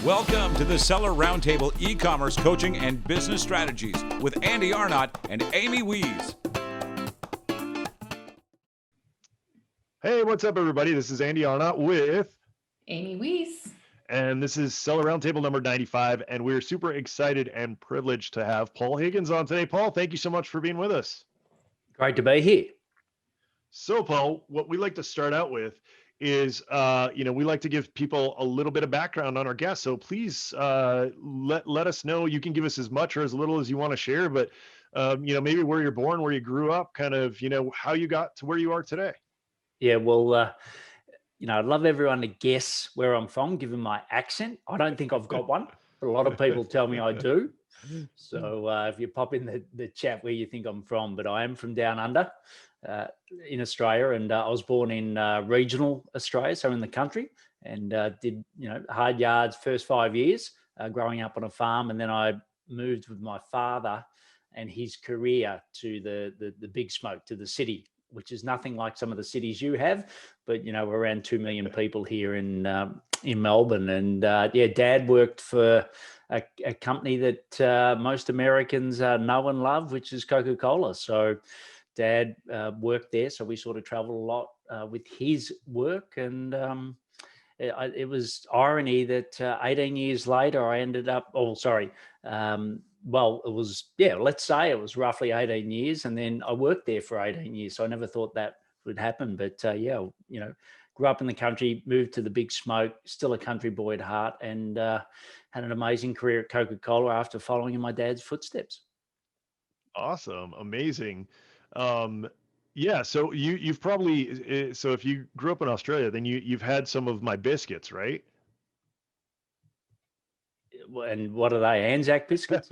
Welcome to the Seller Roundtable e-commerce coaching and business strategies with Andy Arnott and Amy Wees. Hey, what's up, everybody? This is Andy Arnott with Amy Wees. And this is Seller Roundtable number 95, and we're super excited and privileged to have Paul Higgins on today. Paul, thank you so much for being with us. Great to be here. So, Paul, what we like to start out with is, we like to give people a little bit of background on our guests. So please let us know. You can give us as much or as little as you want to share, but, maybe where you're born, where you grew up, kind of, how you got to where you are today. Yeah, well, I'd love everyone to guess where I'm from, given my accent. I don't think I've got one, but a lot of people tell me I do. So if you pop in the chat where you think I'm from, but I am from down under in Australia, and I was born in regional Australia, so in the country, and did hard yards first 5 years growing up on a farm, and then I moved with my father and his career to the big smoke, to the city, which is nothing like some of the cities you have, but we're around 2 million people here in Melbourne, and Dad worked for a company that most Americans know and love, which is Coca-Cola. So Dad worked there, so we sort of traveled a lot with his work, and it was irony that 18 years later I ended up. Well, it was, let's say it was roughly 18 years. And then I worked there for 18 years. So I never thought that would happen. But grew up in the country, moved to the big smoke, still a country boy at heart, and had an amazing career at Coca-Cola after following in my dad's footsteps. Awesome. Amazing. So you've probably, so if you grew up in Australia, then you've had some of my biscuits, right? And what are they? Anzac biscuits?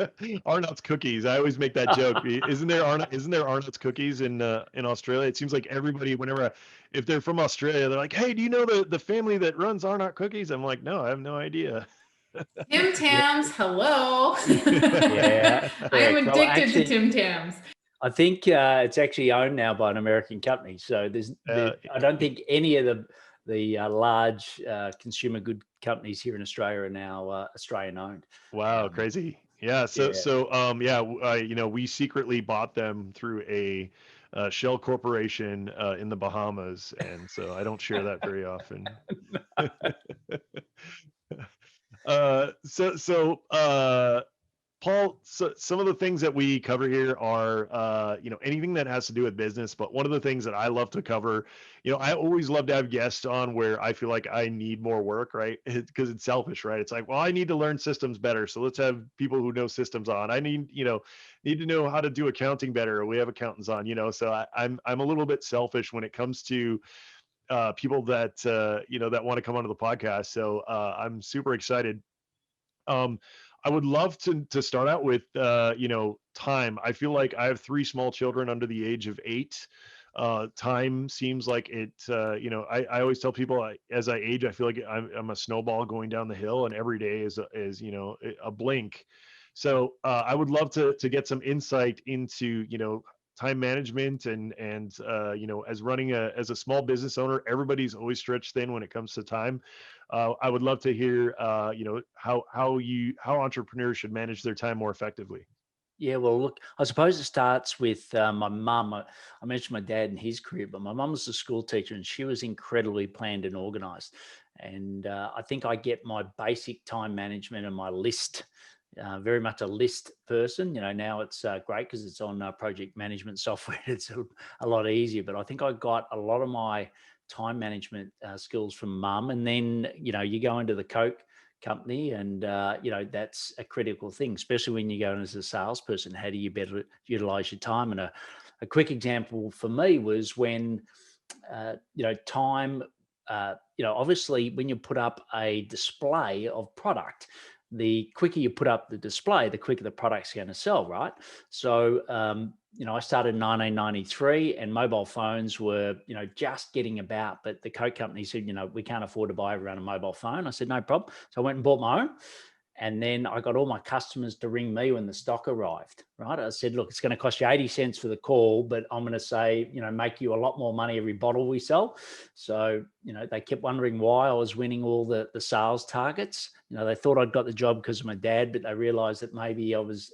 Arnott's cookies. I always make that joke. Isn't there Arnott's cookies in Australia? It seems like everybody, if they're from Australia, they're like, "Hey, do you know the family that runs Arnott Cookies?" I'm like, "No, I have no idea." Tim Tams, hello. Yeah. I am addicted to Tim Tams. I think it's actually owned now by an American company. So I don't think any of the large consumer good companies here in Australia are now Australian owned. Wow, crazy. Yeah. We secretly bought them through a shell corporation in the Bahamas, and so I don't share that very often. Paul, so some of the things that we cover here are, anything that has to do with business. But one of the things that I love to cover, I always love to have guests on where I feel like I need more work, right? Because it's selfish, right? It's like, well, I need to learn systems better. So let's have people who know systems on. I need to know how to do accounting better. We have accountants on, so I'm a little bit selfish when it comes to people that, that want to come onto the podcast. So I'm super excited. I would love to start out with, time. I feel like I have 3 small children under the age of 8. Time seems like it, I always tell people as I age, I feel like I'm a snowball going down the hill, and every day is a blink. So I would love to get some insight into, time management and as running as a small business owner, everybody's always stretched thin when it comes to time. I would love to hear, how entrepreneurs should manage their time more effectively. Yeah, well, look, I suppose it starts with my mum. I mentioned my dad and his career, but my mum was a school teacher, and she was incredibly planned and organized. And I think I get my basic time management and my list. Very much a list person. Now it's great because it's on project management software. It's a lot easier, but I think I got a lot of my time management skills from mum. And then, you go into the Coke company, and, that's a critical thing, especially when you go in as a salesperson. How do you better utilize your time? And a quick example for me was when, time, obviously when you put up a display of product, the quicker you put up the display, the quicker the product's going to sell, right? So, I started in 1993, and mobile phones were, just getting about. But the Coke company said, we can't afford to buy everyone a mobile phone. I said, no problem. So I went and bought my own. And then I got all my customers to ring me when the stock arrived, right? I said, look, it's going to cost you 80 cents for the call, but I'm going to say, make you a lot more money every bottle we sell. So, they kept wondering why I was winning all the sales targets. They thought I'd got the job because of my dad, but they realized that maybe I was,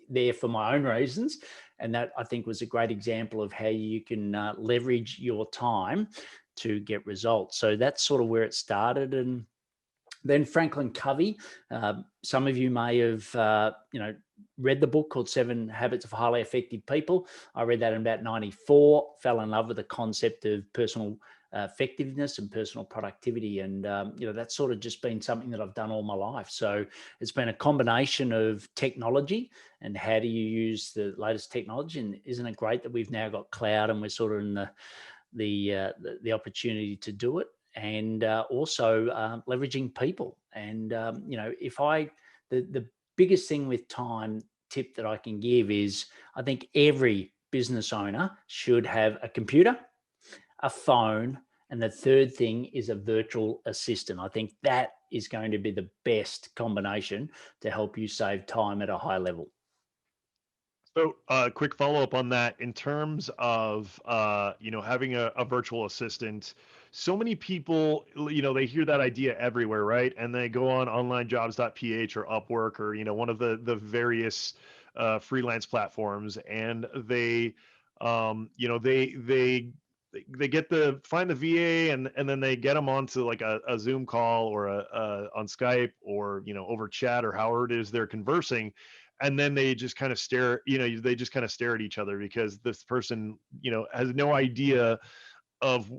there for my own reasons. And that, I think, was a great example of how you can leverage your time to get results. So that's sort of where it started. And then Franklin Covey, some of you may have, read the book called 7 Habits of Highly Effective People. I read that in about 94, fell in love with the concept of personal effectiveness and personal productivity. And, that's sort of just been something that I've done all my life. So it's been a combination of technology and how do you use the latest technology. And isn't it great that we've now got cloud and we're sort of in the opportunity to do it? And also leveraging people. And, the biggest thing with time tip that I can give is I think every business owner should have a computer, a phone, and the third thing is a virtual assistant. I think that is going to be the best combination to help you save time at a high level. So, quick follow-up on that. In terms of, having a virtual assistant, so many people, they hear that idea everywhere, right? And they go on onlinejobs.ph or Upwork or, one of the various freelance platforms, and they, they get find the VA, and then they get them onto like a Zoom call or on Skype or, over chat or however it is they're conversing. And then they just kind of stare, at each other because this person, has no idea of,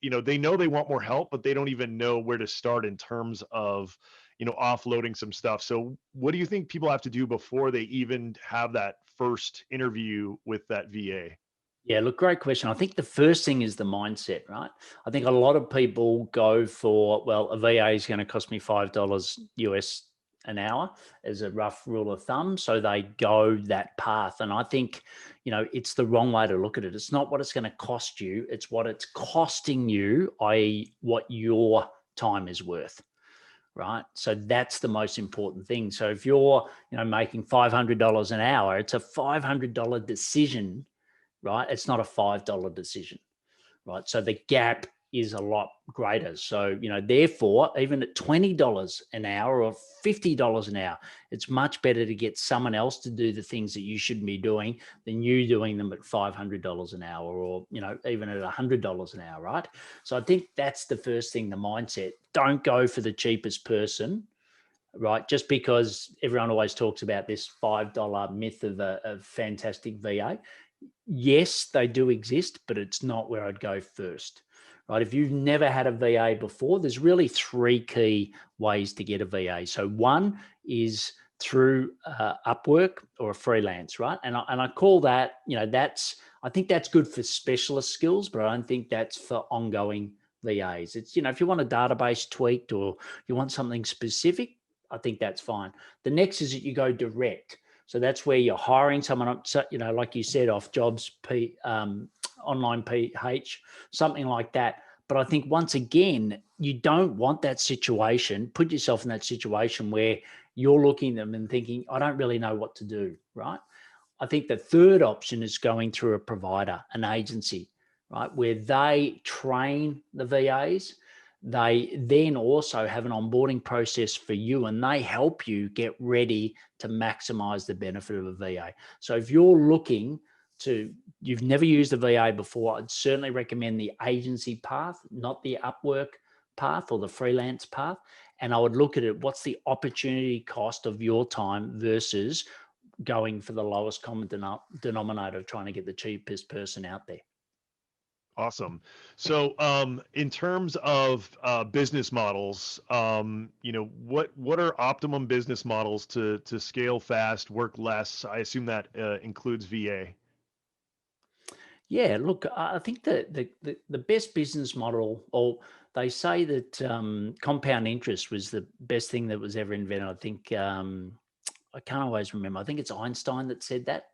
they know they want more help, but they don't even know where to start in terms of, offloading some stuff. So what do you think people have to do before they even have that first interview with that VA? Yeah, look, great question. I think the first thing is the mindset, right? I think a lot of people go for, well, a VA is going to cost me $5 US an hour as a rough rule of thumb. So they go that path. And I think, it's the wrong way to look at it. It's not what it's going to cost you. It's what it's costing you, i.e. what your time is worth. Right. So that's the most important thing. So if you're, making $500 an hour, it's a $500 decision, right? It's not a $5 decision, right? So the gap is a lot greater. So, therefore, even at $20 an hour or $50 an hour, it's much better to get someone else to do the things that you shouldn't be doing than you doing them at $500 an hour or, even at $100 an hour, right? So I think that's the first thing, the mindset. Don't go for the cheapest person, right? Just because everyone always talks about this $5 myth of a fantastic VA. Yes, they do exist, but it's not where I'd go first, right? If you've never had a VA before, there's really 3 key ways to get a VA. So one is through Upwork or a freelance, right? And I call that, I think that's good for specialist skills, but I don't think that's for ongoing VAs. It's, if you want a database tweaked or you want something specific, I think that's fine. The next is that you go direct. So that's where you're hiring someone up, like you said, off jobs, online PH, something like that. But I think once again, you don't want that situation. Put yourself in that situation where you're looking at them and thinking, I don't really know what to do, right? I think the third option is going through a provider, an agency, right, where they train the VAs. They then also have an onboarding process for you, and they help you get ready to maximize the benefit of a VA. So if you're looking you've never used a VA before, I'd certainly recommend the agency path, not the Upwork path or the freelance path. And I would look at it, what's the opportunity cost of your time versus going for the lowest common denominator of trying to get the cheapest person out there. Awesome. So, in terms of business models, what are optimum business models to scale fast, work less? I assume that includes VA. Yeah, look, I think the best business model, or they say that compound interest was the best thing that was ever invented. I think I can't always remember. I think it's Einstein that said that.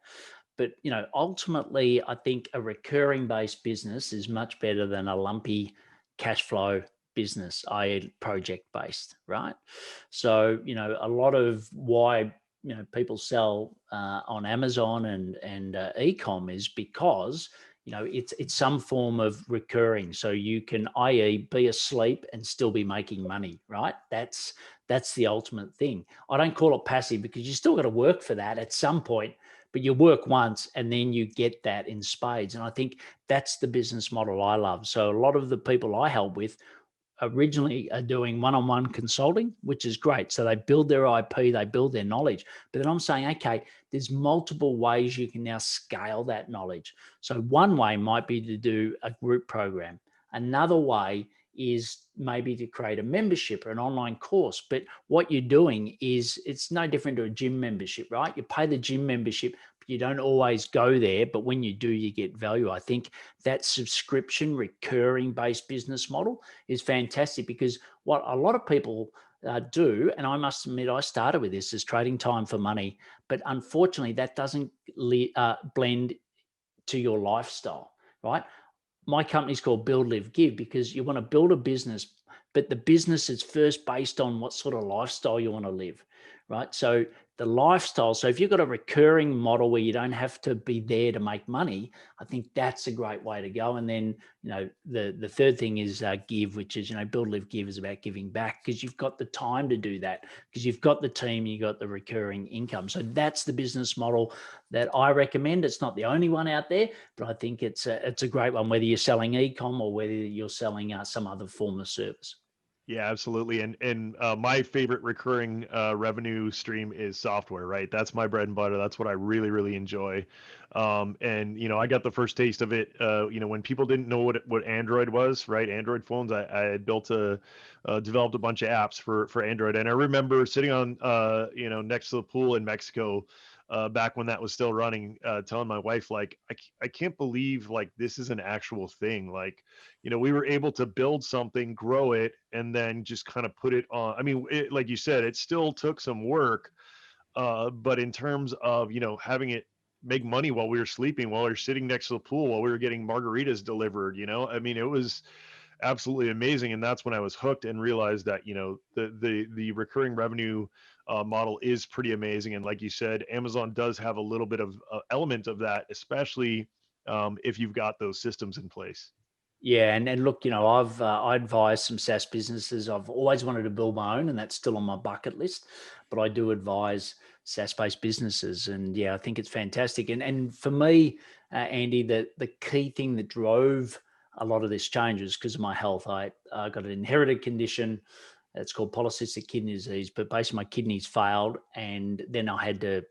But, ultimately, I think a recurring based business is much better than a lumpy cash flow business, i.e. project based, right? So, a lot of why, people sell on Amazon and e-com is because, it's some form of recurring. So you can, i.e. be asleep and still be making money, right? That's the ultimate thing. I don't call it passive because you still got to work for that at some point, but you work once and then you get that in spades. And I think that's the business model I love. So a lot of the people I help with originally are doing one-on-one consulting, which is great. So they build their IP, they build their knowledge. But then I'm saying, okay, there's multiple ways you can now scale that knowledge. So one way might be to do a group program. Another way is maybe to create a membership or an online course. But what you're doing is it's no different to a gym membership, right? You pay the gym membership, but you don't always go there. But when you do, you get value. I think that subscription recurring based business model is fantastic because what a lot of people do, and I must admit, I started with this, is trading time for money. But unfortunately, that doesn't blend to your lifestyle, right? My company's called Build, Live, Give because you want to build a business, but the business is first based on what sort of lifestyle you want to live, right? So the lifestyle, so if you've got a recurring model where you don't have to be there to make money, I think that's a great way to go. And then, the third thing is give, which is, Build, Live, Give is about giving back because you've got the time to do that because you've got the team, you've got the recurring income. So that's the business model that I recommend. It's not the only one out there, but I think it's a great one, whether you're selling e-com or whether you're selling some other form of service. Yeah, absolutely. And my favorite recurring revenue stream is software, right? That's my bread and butter. That's what I really, really enjoy. And I got the first taste of it, when people didn't know what Android was, right? Android phones. I had developed a bunch of apps for Android, and I remember sitting on, next to the pool in Mexico. Back when that was still running, telling my wife, like, I can't believe like this is an actual thing. Like, we were able to build something, grow it, and then just kind of put it on. I mean, like you said, it still took some work, but in terms of, having it make money while we were sleeping, while we were sitting next to the pool, while we were getting margaritas delivered, I mean, it was absolutely amazing. And that's when I was hooked and realized that, the recurring revenue model is pretty amazing. And like you said, Amazon does have a little bit of element of that, especially if you've got those systems in place. Yeah, and look, I advise some SaaS businesses. I've always wanted to build my own, and that's still on my bucket list. But I do advise SaaS-based businesses, and yeah, I think it's fantastic. And for me, Andy, the key thing that drove a lot of this change was because of my health. I got an inherited condition. It's called polycystic kidney disease, but basically my kidneys failed, and then I had to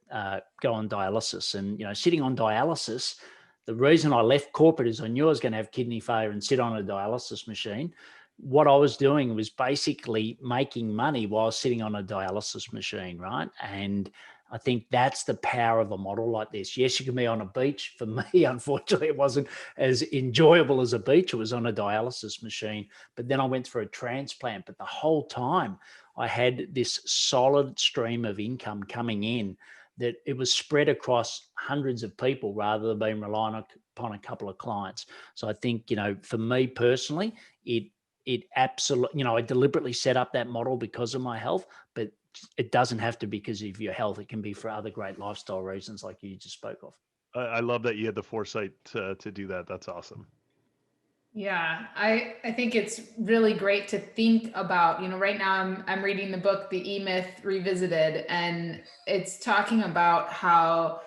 go on dialysis. And sitting on dialysis. The reason I left corporate is I knew I was going to have kidney failure and sit on a dialysis machine. What I was doing was basically making money while sitting on a dialysis machine, right? And I think that's the power of a model like this. Yes, you can be on a beach. For me, unfortunately, it wasn't as enjoyable as a beach. It was on a dialysis machine. But then I went through a transplant. But the whole time I had this solid stream of income coming in that it was spread across hundreds of people rather than being reliant upon a couple of clients. So I think, for me personally, it absolutely, I deliberately set up that model because of my health, but it doesn't have to be because of your health. It can be for other great lifestyle reasons like you just spoke of. I love that you had the foresight to do that. That's awesome. Yeah, I think it's really great to think about, right now I'm reading the book, The E-Myth Revisited, and it's talking about how,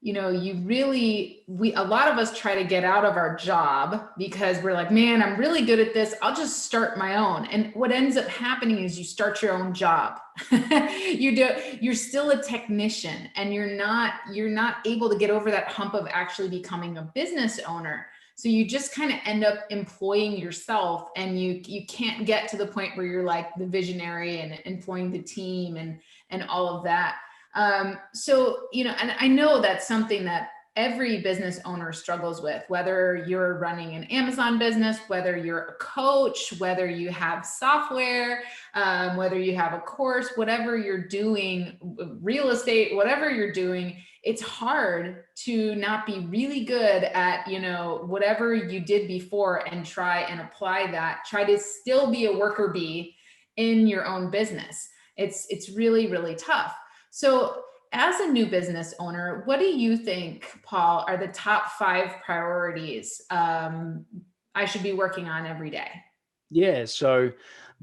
a lot of us try to get out of our job because we're like, man, I'm really good at this. I'll just start my own. And what ends up happening is you start your own job. You're still a technician and you're not able to get over that hump of actually becoming a business owner. So you just kind of end up employing yourself, and you can't get to the point where you're like the visionary and employing the team and all of that. So, and I know that's something that every business owner struggles with, whether you're running an Amazon business, whether you're a coach, whether you have software, whether you have a course, whatever you're doing, real estate, whatever you're doing, it's hard to not be really good at, whatever you did before and try and apply that, try to still be a worker bee in your own business. It's really, really tough. So as a new business owner, what do you think, Paul, are the top 5 priorities I should be working on every day? Yeah. So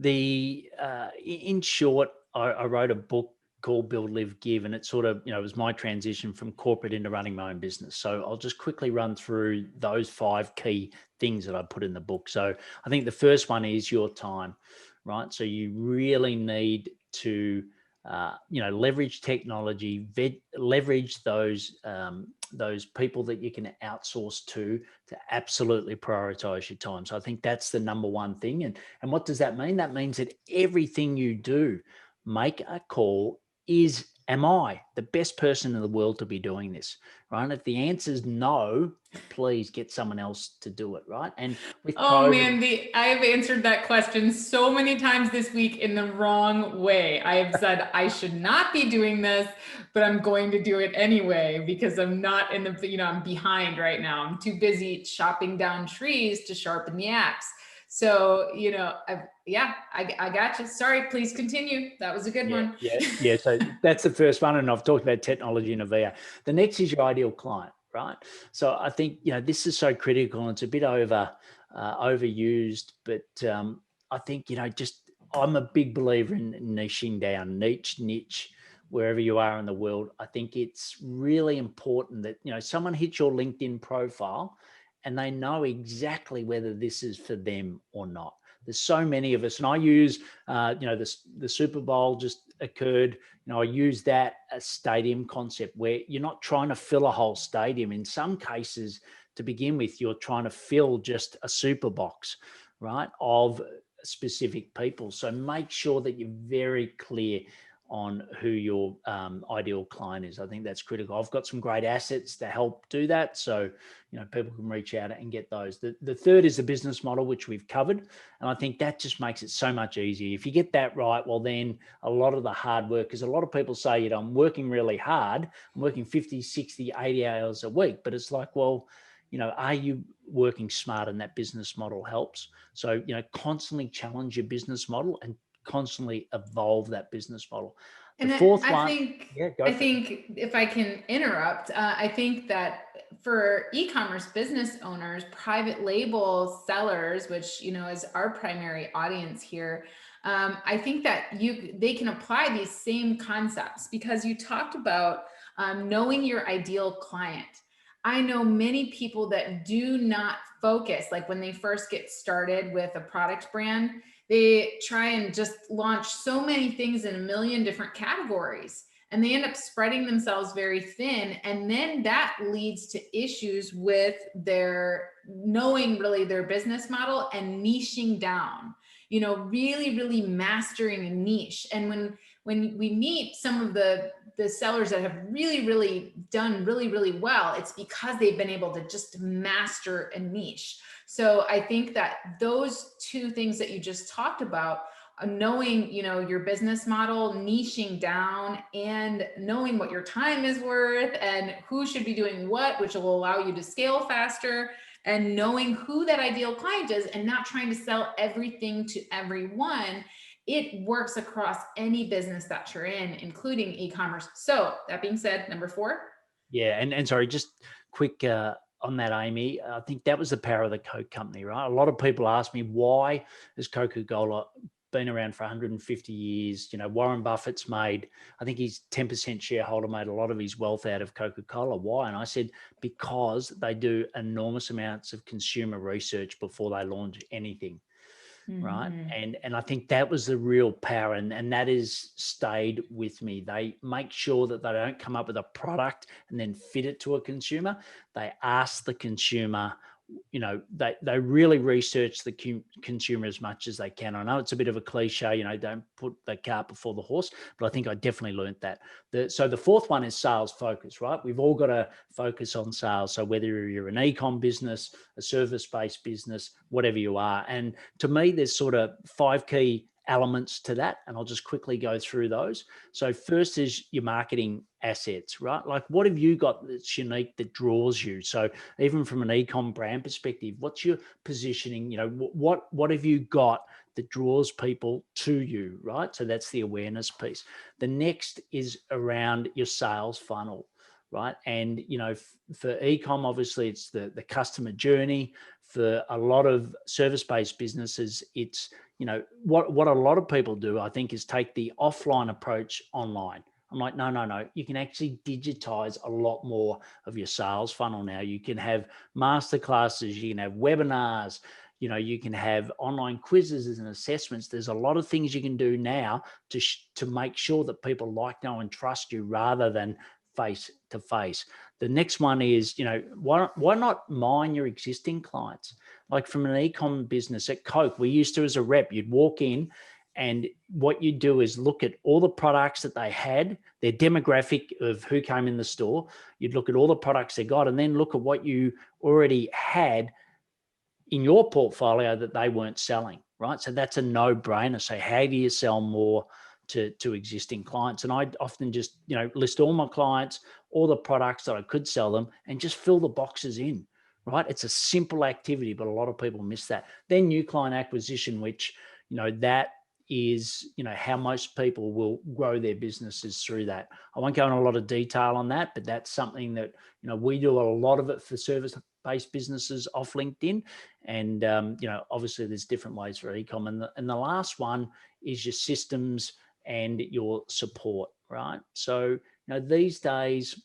in short, I wrote a book called Build, Live, Give, and it sort of, it was my transition from corporate into running my own business. So I'll just quickly run through those 5 key things that I put in the book. So I think the first one is your time, right? So you really need to leverage technology, leverage those people that you can outsource to absolutely prioritize your time. So I think that's the number one thing. And what does that mean? That means that everything you do, make a call. Am I the best person in the world to be doing this? Right? If the answer is no, please get someone else to do it. Right? And with COVID, I have answered that question so many times this week in the wrong way. I have said I should not be doing this, but I'm going to do it anyway because I'm not in the, I'm behind right now. I'm too busy chopping down trees to sharpen the axe. So, I got you. Sorry, please continue. That was a good one. Yeah. So that's the first one. And I've talked about technology in a VA. The next is your ideal client, right? So I think, this is so critical and it's a bit overused, but I think, I'm a big believer in niching down, niche, wherever you are in the world. I think it's really important that, someone hits your LinkedIn profile and they know exactly whether this is for them or not. There's so many of us, and I use, the Super Bowl just occurred. I use that as stadium concept where you're not trying to fill a whole stadium. In some cases, to begin with, you're trying to fill just a super box, right, of specific people. So make sure that you're very clear on who your ideal client is. I think that's critical. I've got some great assets to help do that. So, people can reach out and get those. The third is the business model, which we've covered. And I think that just makes it so much easier. If you get that right, well, then a lot of the hard work, because a lot of people say, I'm working really hard. I'm working 50, 60, 80 hours a week. But it's like, well, are you working smart? And that business model helps. So, constantly challenge your business model and constantly evolve that business model. And I think if I can interrupt, I think that for e-commerce business owners, private label sellers, which, is our primary audience here, I think that they can apply these same concepts because you talked about knowing your ideal client. I know many people that do not focus, like when they first get started with a product brand, they try and just launch so many things in a million different categories and they end up spreading themselves very thin. And then that leads to issues with their knowing really their business model and niching down, really, really mastering a niche. And when we meet some of the sellers that have really, really done really, really well, it's because they've been able to just master a niche. So I think that those 2 things that you just talked about, knowing, your business model, niching down, and knowing what your time is worth and who should be doing what, which will allow you to scale faster, and knowing who that ideal client is and not trying to sell everything to everyone. It works across any business that you're in, including e-commerce. So that being said, number 4. Yeah. And sorry, just quick, on that, Amy, I think that was the power of the Coke company, right? A lot of people ask me, why has Coca-Cola been around for 150 years? Warren Buffett's made, I think he's 10% shareholder, made a lot of his wealth out of Coca-Cola. Why? And I said, because they do enormous amounts of consumer research before they launch anything. Right. And I think that was the real power. And that has stayed with me. They make sure that they don't come up with a product and then fit it to a consumer. They ask the consumer, they really research the consumer as much as they can. I know it's a bit of a cliche, don't put the cart before the horse, but I think I definitely learned that. So the fourth one is sales focus, right? We've all got to focus on sales. So whether you're an e-com business, a service-based business, whatever you are. And to me, there's sort of 5 key elements to that, and I'll just quickly go through those. So first is your marketing assets, right? Like, what have you got that's unique that draws you? So even from an e-com brand perspective, what's your positioning? What have you got that draws people to you, right? So that's the awareness piece. The next is around your sales funnel, right? And for e-com, obviously it's the customer journey. For a lot of service-based businesses, it's what a lot of people do, I think, is take the offline approach online. I'm like, no. You can actually digitize a lot more of your sales funnel now. You can have masterclasses, you can have webinars, you can have online quizzes and assessments. There's a lot of things you can do now to make sure that people like, know, and trust you rather than face to face. The next one is, why not mine your existing clients? Like from an e-com business at Coke, we used to, as a rep, you'd walk in and what you do is look at all the products that they had, their demographic of who came in the store. You'd look at all the products they got and then look at what you already had in your portfolio that they weren't selling, right? So that's a no-brainer. So how do you sell more to existing clients? And I often just, list all my clients, all the products that I could sell them, and just fill the boxes in, right? It's a simple activity, but a lot of people miss that. Then new client acquisition, which, that is, how most people will grow their businesses through that. I won't go into a lot of detail on that, but that's something that, we do a lot of it for service-based businesses off LinkedIn. And, obviously there's different ways for e-com. And the last one is your systems and your support, right? So, these days,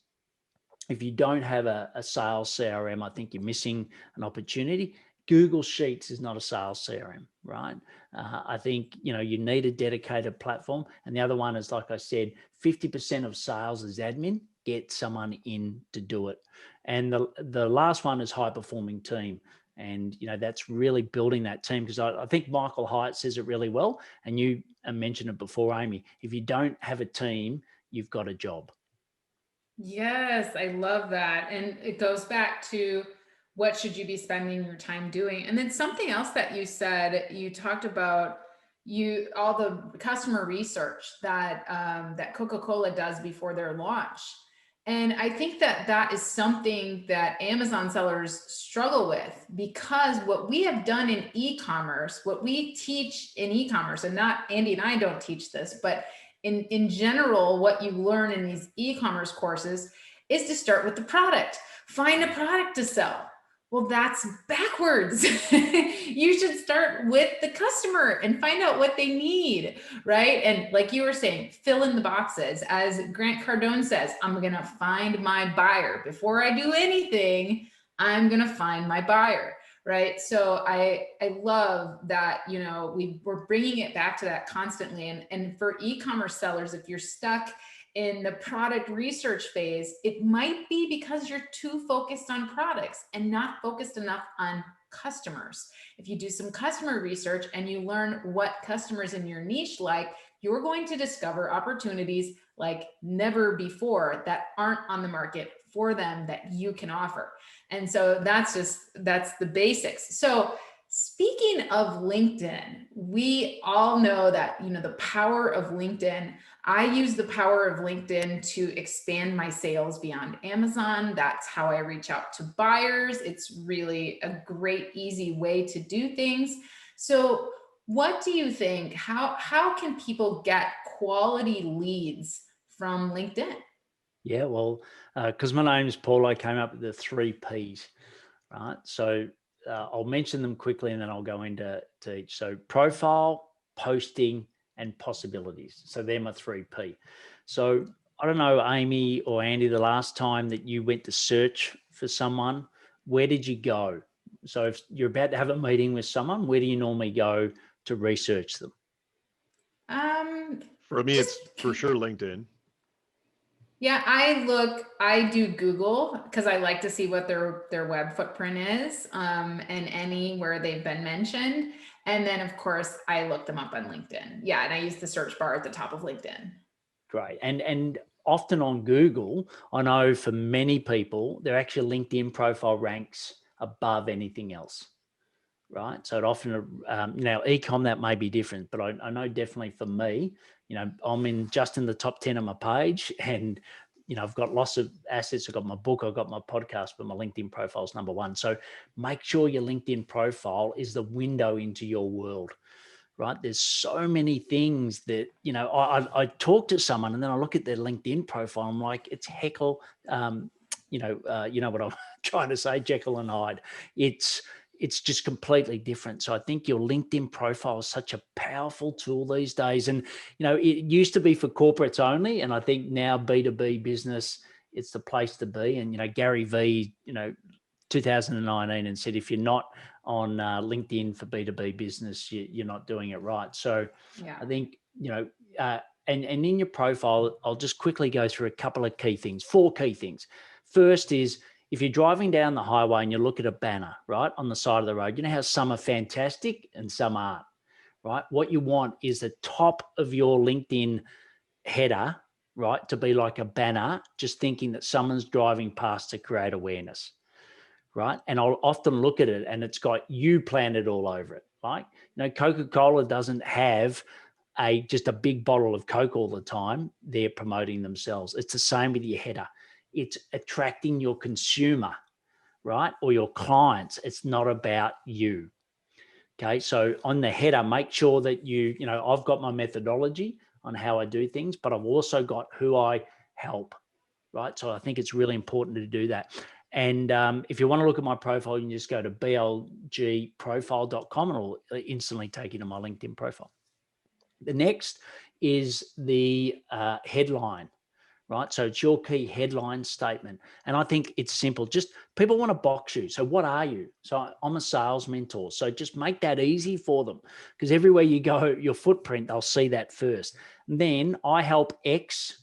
if you don't have a sales CRM, I think you're missing an opportunity. Google Sheets is not a sales CRM, right? I think, you need a dedicated platform. And the other one is, like I said, 50% of sales is admin. Get someone in to do it. And the last one is high performing team. And, that's really building that team, because I think Michael Hyatt says it really well. And you mentioned it before, Amy. If you don't have a team, you've got a job. Yes, I love that. And it goes back to, what should you be spending your time doing? And then something else that you said, you talked about all the customer research that that Coca-Cola does before their launch. And I think that is something that Amazon sellers struggle with, because what we have done in e-commerce, what we teach in e-commerce, and not Andy and I don't teach this, but in general, what you learn in these e-commerce courses is to start with the product. Find a product to sell. Well, that's backwards. You should start with the customer and find out what they need, right? And like you were saying, fill in the boxes. As Grant Cardone says, I'm going to find my buyer. Before I do anything, I'm going to find my buyer, right? So I love that, we're bringing it back to that constantly. And for e-commerce sellers, if you're stuck in the product research phase, it might be because you're too focused on products and not focused enough on customers. If you do some customer research and you learn what customers in your niche like, you're going to discover opportunities like never before that aren't on the market for them that you can offer. And so that's the basics. So speaking of LinkedIn, we all know that, the power of LinkedIn. I use the power of LinkedIn to expand my sales beyond Amazon. That's how I reach out to buyers. It's really a great, easy way to do things. So what do you think? How can people get quality leads from LinkedIn? Yeah, well, because my name's Paul, I came up with the 3 Ps, right? So I'll mention them quickly and then I'll go into each. So profile, posting, and possibilities. So they're my 3 P. So I don't know, Amy or Andy, the last time that you went to search for someone, where did you go? So if you're about to have a meeting with someone, where do you normally go to research them? For me, it's for sure LinkedIn. Yeah, I do Google because I like to see what their web footprint is, and anywhere they've been mentioned. And then of course I look them up on LinkedIn. Yeah, and I use the search bar at the top of LinkedIn. Great. And often on Google, I know for many people, their actual LinkedIn profile ranks above anything else. Right. So it often, now ecom, that may be different, but I know definitely for me, I'm just in the top 10 of my page, and, I've got lots of assets. I've got my book, I've got my podcast, but my LinkedIn profile is number one. So make sure your LinkedIn profile is the window into your world, right? There's so many things that, I talk to someone and then I look at their LinkedIn profile. I'm like, it's heckle, you know what I'm trying to say, Jekyll and Hyde. It's just completely different. So I think your LinkedIn profile is such a powerful tool these days. And, it used to be for corporates only. And I think now B2B business, it's the place to be. And, Gary V, 2019, and said, if you're not on LinkedIn for B2B business, you're not doing it right. So Yeah. I think, and in your profile, I'll just quickly go through a couple of key things, 4 key things. First is, if you're driving down the highway and you look at a banner, right, on the side of the road, you know how some are fantastic and some aren't, right? What you want is the top of your LinkedIn header, right, to be like a banner, just thinking that someone's driving past to create awareness, right? And I'll often look at it and it's got you planted all over it, right? Coca-Cola doesn't have just a big bottle of Coke all the time. They're promoting themselves. It's the same with your header. It's attracting your consumer, right? Or your clients. It's not about you. Okay. So on the header, make sure that I've got my methodology on how I do things, but I've also got who I help, right? So I think it's really important to do that. And if you want to look at my profile, you can just go to blgprofile.com and it'll instantly take you to my LinkedIn profile. The next is the headline, right? So it's your key headline statement. And I think it's simple. Just people want to box you. So what are you? So I'm a sales mentor. So just make that easy for them, because everywhere you go, your footprint, they'll see that first. And then I help X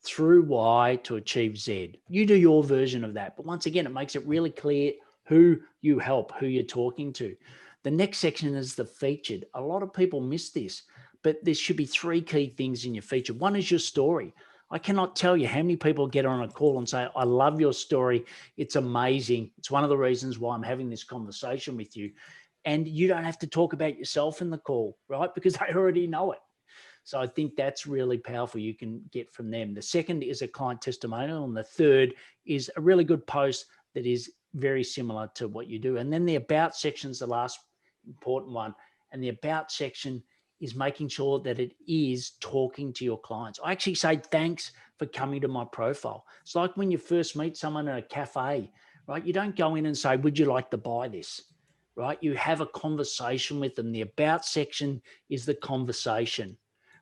through Y to achieve Z. You do your version of that. But once again, it makes it really clear who you help, who you're talking to. The next section is the featured. A lot of people miss this, but there should be 3 key things in your feature. One is your story. I cannot tell you how many people get on a call and say, I love your story. It's amazing. It's one of the reasons why I'm having this conversation with you. And you don't have to talk about yourself in the call, right? Because they already know it. So I think that's really powerful. You can get from them. The second is a client testimonial. And the third is a really good post that is very similar to what you do. And then the about section is the last important one. And the about section is making sure that it is talking to your clients. I actually say, thanks for coming to my profile. It's like when you first meet someone at a cafe, right? You don't go in and say, would you like to buy this, right? You have a conversation with them. The about section is the conversation,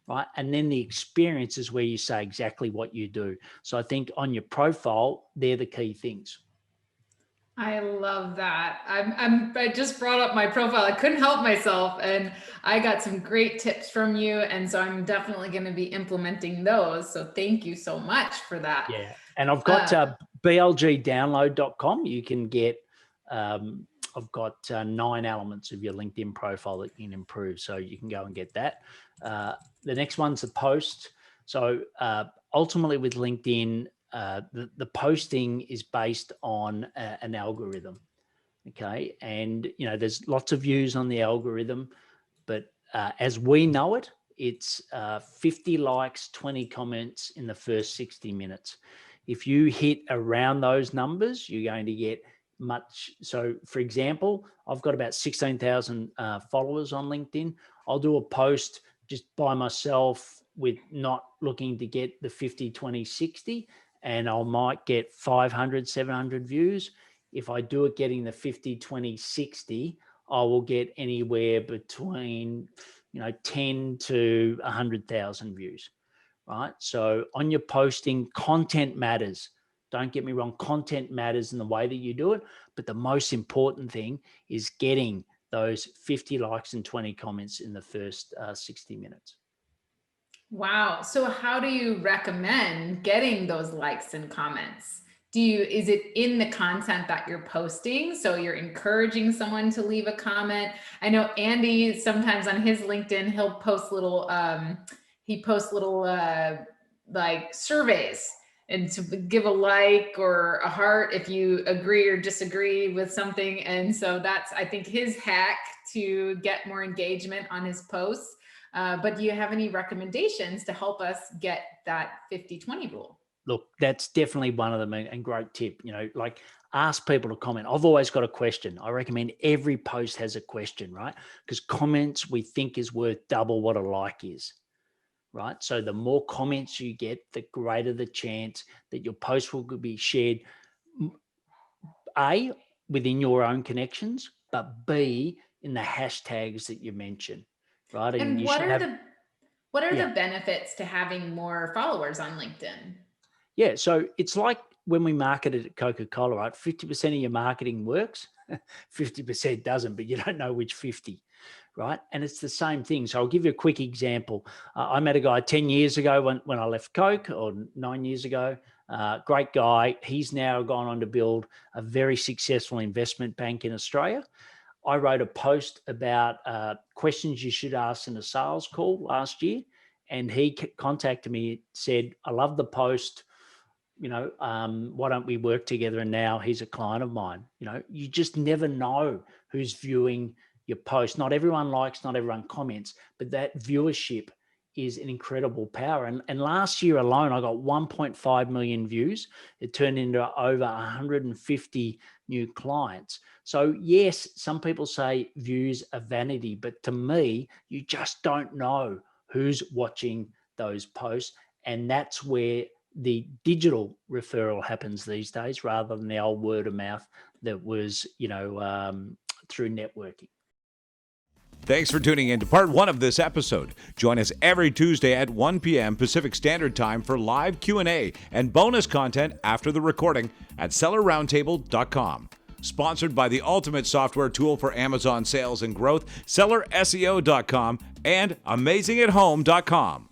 right? And then the experience is where you say exactly what you do. So I think on your profile, they're the key things. I love that. I just brought up my profile. I couldn't help myself, and I got some great tips from you. And so I'm definitely going to be implementing those. So thank you so much for that. Yeah. And I've got blgdownload.com. You can get, I've got 9 elements of your LinkedIn profile that you can improve. So you can go and get that. The next one's a post. So ultimately with LinkedIn, the posting is based on an algorithm. Okay. And, there's lots of views on the algorithm, but as we know it, it's 50 likes, 20 comments in the first 60 minutes. If you hit around those numbers, you're going to get much. So for example, I've got about 16,000 followers on LinkedIn. I'll do a post just by myself with not looking to get the 50, 20, 60, and I might get 500, 700 views. If I do it getting the 50, 20, 60, I will get anywhere between, 10 to 100,000 views, right? So on your posting, content matters. Don't get me wrong, content matters in the way that you do it. But the most important thing is getting those 50 likes and 20 comments in the first 60 minutes. Wow. So how do you recommend getting those likes and comments? Is it in the content that you're posting? So you're encouraging someone to leave a comment. I know Andy, sometimes on his LinkedIn, he'll post little like surveys, and to give a like or a heart if you agree or disagree with something. And so that's, I think, his hack to get more engagement on his posts. But do you have any recommendations to help us get that 50-20 rule? Look, that's definitely one of them, and great tip. Like, ask people to comment. I've always got a question. I recommend every post has a question, right? Because comments we think is worth double what a like is, right? So the more comments you get, the greater the chance that your post will be shared, A, within your own connections, but B, in the hashtags that you mention, right? And you what should are have, the benefits to having more followers on LinkedIn? yeah. So it's like when we marketed at Coca-Cola, right? 50% of your marketing works, 50% doesn't, but you don't know which 50, right? And it's the same thing. So I'll give you a quick example. I met a guy 10 years ago when I left Coke, or 9 years ago. Great guy. He's now gone on to build a very successful investment bank in Australia. I wrote a post about questions you should ask in a sales call last year, and he contacted me, said, "I love the post. Why don't we work together?" And now he's a client of mine. You just never know who's viewing your post. Not everyone likes, not everyone comments, but that viewership is an incredible power. And last year alone, I got 1.5 million views. It turned into over 150 new clients. So yes, some people say views are vanity, but to me, you just don't know who's watching those posts. And that's where the digital referral happens these days, rather than the old word of mouth that was, through networking. Thanks for tuning in to part 1 of this episode. Join us every Tuesday at 1 p.m. Pacific Standard Time for live Q&A and bonus content after the recording at SellerRoundtable.com. Sponsored by the ultimate software tool for Amazon sales and growth, SellerSEO.com and AmazingAtHome.com.